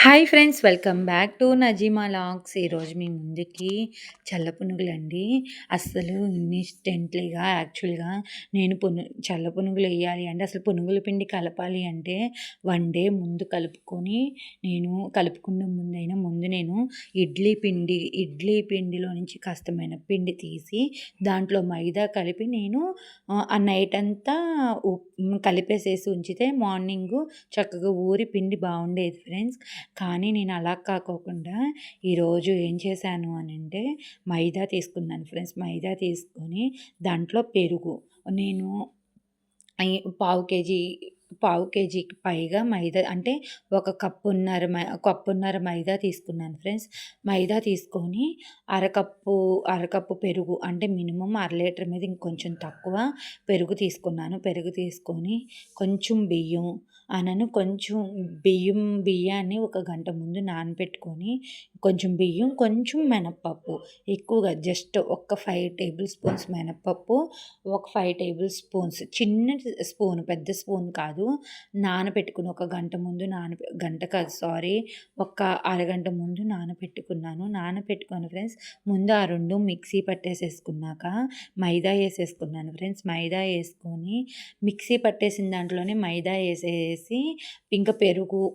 Hi friends, welcome back to Nazima logs. ఈరోజు మీ ముందుకి చల్ల పునుగులండి. అస్సలు ఇన్స్టెంట్లీగా యాక్చువల్గా నేను చల్ల పునుగులు వేయాలి అంటే, అసలు పునుగుల పిండి కలపాలి అంటే 1 డే ముందు కలుపుకొని, నేను కలుపుకున్న ముందు నేను ఇడ్లీ పిండిలో నుంచి కాస్త మినప్పిండి తీసి దాంట్లో మైదా కలిపి నేను ఆ నైట్ అంతా కలిపేసేసి ఉంచితే మార్నింగు చక్కగా ఊరి పిండి బాగుండేది ఫ్రెండ్స్. కానీ నేను అలా కాకోకుండా ఈరోజు ఏం చేశాను అనంటే, మైదా తీసుకున్నాను ఫ్రెండ్స్. మైదా తీసుకొని దాంట్లో పెరుగు నేను పావు కేజీ పావు కేజీకి పైగా మైదా అంటే ఒక కప్పున్నర మైదా తీసుకున్నాను ఫ్రెండ్స్. మైదా తీసుకొని అరకప్పు పెరుగు అంటే మినిమమ్ 1/2 లీటర్ మీద ఇంకొంచెం తక్కువ పెరుగు తీసుకున్నాను. పెరుగు తీసుకొని కొంచెం కొంచెం బియ్యాన్ని ఒక గంట ముందు నానబెట్టుకొని, కొంచెం బియ్యం, కొంచెం మినప్పప్పు, ఎక్కువగా జస్ట్ ఒక 5 టేబుల్ స్పూన్స్ మినప్పప్పు, ఒక 5 టేబుల్ స్పూన్స్ చిన్న స్పూన్, పెద్ద స్పూన్ కాదు, నానబెట్టుకుని ఒక గంట ముందు గంట కాదు సారీ, ఒక అరగంట ముందు నానబెట్టుకొని ఫ్రెండ్స్. ముందు ఆ 2 మిక్సీ పట్టేసేసుకున్నాక మైదా వేసేసుకున్నాను ఫ్రెండ్స్. మైదా వేసుకొని మిక్సీ పట్టేసిన దాంట్లోనే మైదా వేసేసి, ఇంకా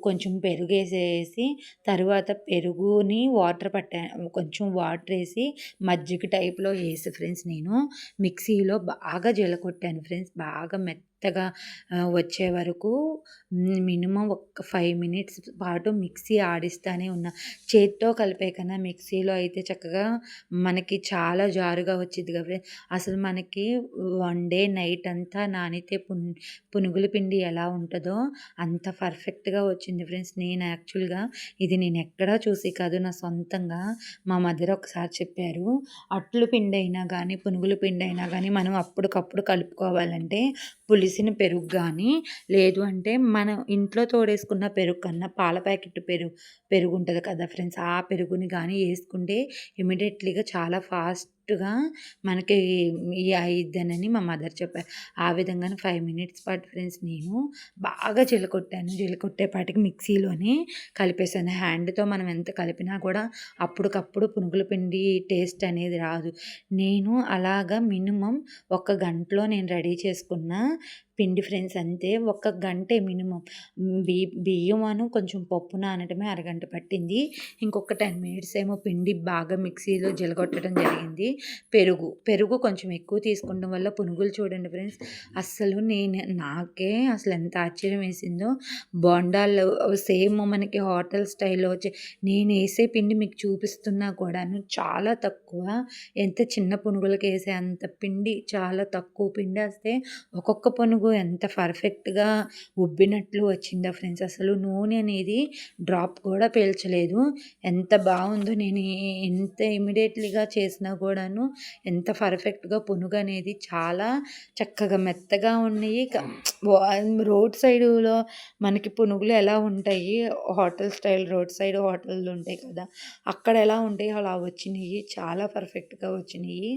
కొంచెం పెరుగు వేసేసి, తర్వాత పెరుగుని కొంచెం వాటర్ వేసి మజ్జిగ టైప్లో వేసి ఫ్రెండ్స్, నేను మిక్సీలో బాగా జీలకొట్టాను ఫ్రెండ్స్. బాగా మెత్తగా వచ్చే వరకు మినిమం ఒక 5 మినిట్స్ పాటు మిక్సీ ఆడిస్తానే ఉన్నా. చేత్తో కలిపే కన్నా మిక్సీలో అయితే చక్కగా మనకి చాలా జారుగా వచ్చింది కదా ఫ్రెండ్స్. అసలు మనకి 1 డే నైట్ అంతా నానితే పునుగుల పిండి ఎలా ఉంటుందో అంత పర్ఫెక్ట్గా వచ్చింది ఫ్రెండ్స్. నేను యాక్చువల్గా ఇది నేను ఎక్కడా చూసి కాదు, నా సొంతంగా మా మదర్ ఒకసారి చెప్పారు. అట్లు పిండి అయినా కానీ, పునుగుల పిండి అయినా కానీ మనం అప్పటికప్పుడు కలుపుకోవాలంటే పులిసిన పెరుగు కానీ, లేదు అంటే మనం ఇంట్లో తోడేసుకున్న పెరుగు కన్నా పాల ప్యాకెట్ పెరుగు ఉంటుంది కదా ఫ్రెండ్స్, ఆ పెరుగుని కానీ వేసుకుంటే ఇమీడియట్లీగా చాలా ఫాస్ట్గా మనకి అయిద్దనని మా మదర్ చెప్పారు. ఆ విధంగానే 5 మినిట్స్ పాటు ఫ్రెండ్స్ నేను బాగా జీలకొట్టేపాటికి మిక్సీలోనే కలిపేసాను. హ్యాండ్తో మనం ఎంత కలిపినా కూడా అప్పటికప్పుడు పునుగుల పిండి టేస్ట్ అనేది రాదు. నేను అలాగా మినిమం ఒక గంటలో నేను రెడీ చేసుకున్న పిండి ఫ్రెండ్స్ అంతే. ఒక గంటే మినిమం. బియ్యం కొంచెం పప్పు నానటమే అరగంట పట్టింది. ఇంకొక 10 మినిట్స్ ఏమో పిండి బాగా మిక్సీలో జిలగొట్టడం జరిగింది. పెరుగు కొంచెం ఎక్కువ తీసుకోవడం వల్ల పునుగులు చూడండి ఫ్రెండ్స్, నాకే అసలు ఎంత ఆశ్చర్యం వేసిందో. బోండాలు సేమ్ మనకి హోటల్ స్టైల్లో నేను వేసే పిండి మీకు చూపిస్తున్నా కూడాను చాలా తక్కువ. ఎంత చిన్న పునుగులకి వేసే అంత పిండి, చాలా తక్కువ పిండి వేస్తే ఒక్కొక్క పునుగు ఎంత పర్ఫెక్ట్గా ఉబ్బినట్లు వచ్చిందో ఫ్రెండ్స్. అసలు నూనె అనేది డ్రాప్ కూడా పీల్చలేదు. ఎంత బాగుందో. నేను ఎంత ఇమీడియట్లీగా చేసినా కూడాను ఎంత పర్ఫెక్ట్గా పునుగు అనేది చాలా చక్కగా మెత్తగా ఉన్నాయి. రోడ్ సైడులో మనకి పునుగులు ఎలా ఉంటాయి, హోటల్ స్టైల్ రోడ్ సైడ్ హోటళ్ళు ఉంటాయి కదా, అక్కడ ఎలా ఉంటాయి అలా వచ్చినాయి. చాలా పర్ఫెక్ట్గా వచ్చినాయి.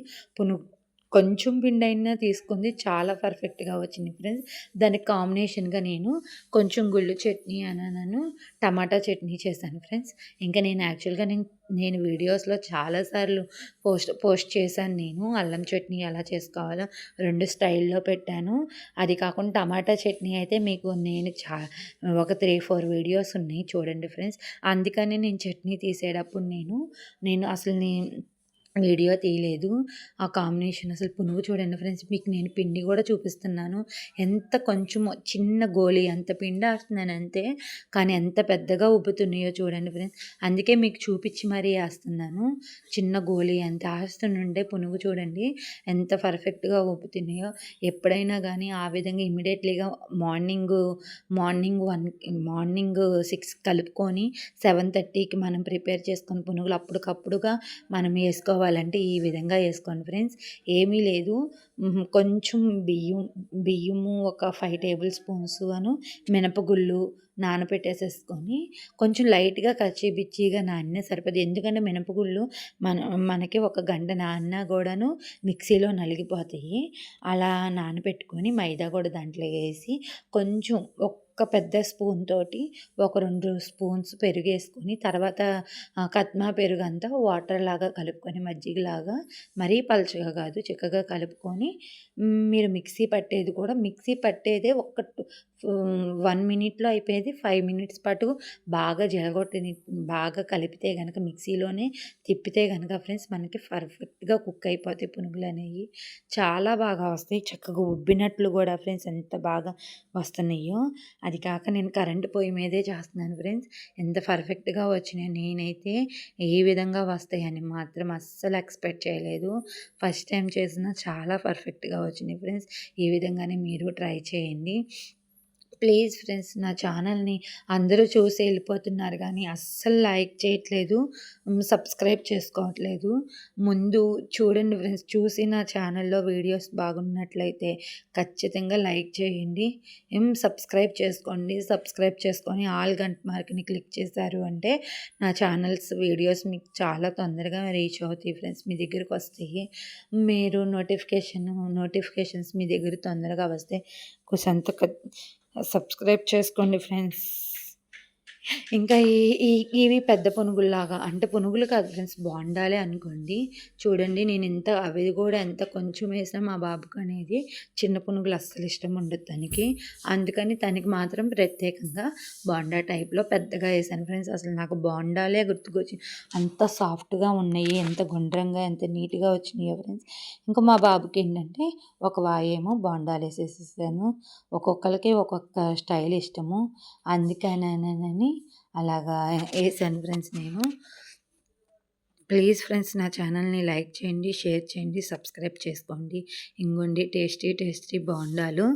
కొంచెం పిండి అయినా తీసుకుంది, చాలా పర్ఫెక్ట్గా వచ్చింది ఫ్రెండ్స్. దానికి కాంబినేషన్గా నేను కొంచెం గుళ్ళు చట్నీ టమాటా చట్నీ చేశాను ఫ్రెండ్స్. ఇంకా నేను యాక్చువల్గా నేను వీడియోస్లో చాలాసార్లు పోస్ట్ చేశాను. నేను అల్లం చట్నీ ఎలా చేసుకోవాలో 2 స్టైల్లో పెట్టాను. అది కాకుండా టమాటా చట్నీ అయితే మీకు నేను ఒక 3-4 వీడియోస్ ఉన్నాయి చూడండి ఫ్రెండ్స్. అందుకని నేను చట్నీ తీసేటప్పుడు నేను అసలు వీడియో తీయలేదు. ఆ కాంబినేషన్ అసలు పునుగు చూడండి ఫ్రెండ్స్. మీకు నేను పిండి కూడా చూపిస్తున్నాను. ఎంత కొంచెం చిన్న గోళీ అంత పిండి వేస్తున్నాను అంతే, కానీ ఎంత పెద్దగా ఉబ్బుతున్నాయో చూడండి ఫ్రెండ్స్. అందుకే మీకు చూపించి మరీ వేస్తున్నాను. చిన్న గోళీ అంత వేస్తుండే పునుగు చూడండి ఎంత పర్ఫెక్ట్గా ఉబ్బుతున్నాయో. ఎప్పుడైనా కానీ ఆ విధంగా ఇమీడియట్లీగా మార్నింగ్ 6 కలుపుకొని 7:30కి మనం ప్రిపేర్ చేసుకొని పునుగులు అప్పటికప్పుడుగా మనం వేసుకోవాలి. ఈ విధంగా వేసుకోండి ఫ్రెండ్స్. ఏమీ లేదు, కొంచెం బియ్యము ఒక 5 టేబుల్ స్పూన్స్ మినపగుళ్ళు, నానబెట్టేసేసుకొని కొంచెం లైట్‌గా కచ్చి పిచ్చిగా నానినా సరిపోద్ది. ఎందుకంటే మినపగుళ్ళు మన మనకి ఒక గంట నానినా గూడాను మిక్సీలో నలిగిపోతాయి. అలా నానబెట్టుకొని మైదా కూడా దాంట్లో ఏసి కొంచెం ఒక్క పెద్ద స్పూన్ తోటి ఒక 2 స్పూన్స్ పెరుగేసుకొని తర్వాత కత్మా పెరుగంతా వాటర్‌లాగా కలుపుకొని మజ్జిగలాగా మరీ పలచగా కాదు చిక్కగా కలుపుకొని మీరు మిక్సీ పట్టేదే 1 మినిట్‌లో అయిపోయేది 5 మినిట్స్ పాటు బాగా బాగా కలిపితే గనక మిక్సీలోనే తిప్పితే గనక ఫ్రెండ్స్ మనకి పర్ఫెక్ట్‌గా కుక్ అయిపోతాయి పునుగులనేయి. చాలా బాగా వస్తాయి. చక్కగా ఉబ్బినట్లు గూడా ఫ్రెండ్స్ ఎంత బాగా వస్తున్నాయో. అది కాక నేను కరెంట్ పొయ్యి మీదే చేస్తున్నాను ఫ్రెండ్స్. ఎంత పర్ఫెక్ట్‌గా వచ్చినాయో నేనైతే ఏ విధంగా వస్తాయని మాత్రం అస్సలు ఎక్స్‌పెక్ట్ చేయలేదు. ఫస్ట్ టైమ్ చేసినా చాలా పర్ఫెక్ట్‌గా వచ్చినాయి ఫ్రెండ్స్. ఈ విధంగానే మీరు ట్రై చేయండి. ప్లీజ్ ఫ్రెండ్స్ నా ఛానల్‌ని అందరూ చూసి ఎళ్ళిపోతున్నారు గానీ అస్సలు లైక్ చేయట్లేదు. సబ్స్క్రైబ్ చేసుకోవట్లేదు. ముందు చూడండి ఫ్రెండ్స్ చూసి నా ఛానల్‌లో వీడియోస్ బాగున్నట్లయితే ఖచ్చితంగా లైక్ చేయండి. సబ్స్క్రైబ్ చేసుకోండి. సబ్స్క్రైబ్ చేసుకొని ఆల్ గంట మార్క్‌ని క్లిక్ చేశారు అంటే నా ఛానల్స్ వీడియోస్ మీకు చాలా తొందరగా రీచ్ అవుతాయి ఫ్రెండ్స్. మీ దగ్గరకొస్తాయి. మీరు నోటిఫికేషన్స్ మీ దగ్గర తొందరగా వస్తే సబ్స్క్రైబ్ చేసుకోండి ఫ్రెండ్స్. ఇంకా ఈ ఈ ఇవి పెద్ద పునుగుల్లాగా అంటే పునుగులు కాదు ఫ్రెండ్స్ బోండాలే అనుకోండి. చూడండి నేనింత అవి గూడా ఎంత కొంచెం వేసినా మా బాబుకనేది చిన్న పునుగులు అస్సలు ఇష్టం ఉండదు తనకి. అందుకని తనకి మాత్రం ప్రత్యేకంగా బోండా టైప్‌లో పెద్దగా ఏసాను ఫ్రెండ్స్. అసలు నాకు బోండాలే గుర్తుకొచ్చి అంత సాఫ్ట్‌గా ఉన్నాయి. ఎంత గుండ్రంగా ఎంత నీట్‌గా వచ్చినాయో ఫ్రెండ్స్. ఇంకా మా బాబుకేంటంటే ఒక వాయేమో బోండాలేసేసేసాను. ఒక్కొక్కళ్ళకి ఒక్కొక్క స్టైల్ ఇష్టము. అందుకననని అలాగా ఏసాను ఫ్రెండ్స్ నేను. ప్లీజ్ ఫ్రెండ్స్ నా ఛానల్‌ని లైక్ చేయండి, షేర్ చేయండి, సబ్స్క్రైబ్ చేసుకోండి. ఇంగోండి టేస్టీ బోండాలు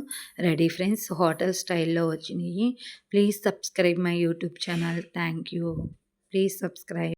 రెడీ ఫ్రెండ్స్. హోటల్ స్టైల్‌లో వచ్చినియి. Please subscribe my YouTube channel. Thank you. Please subscribe.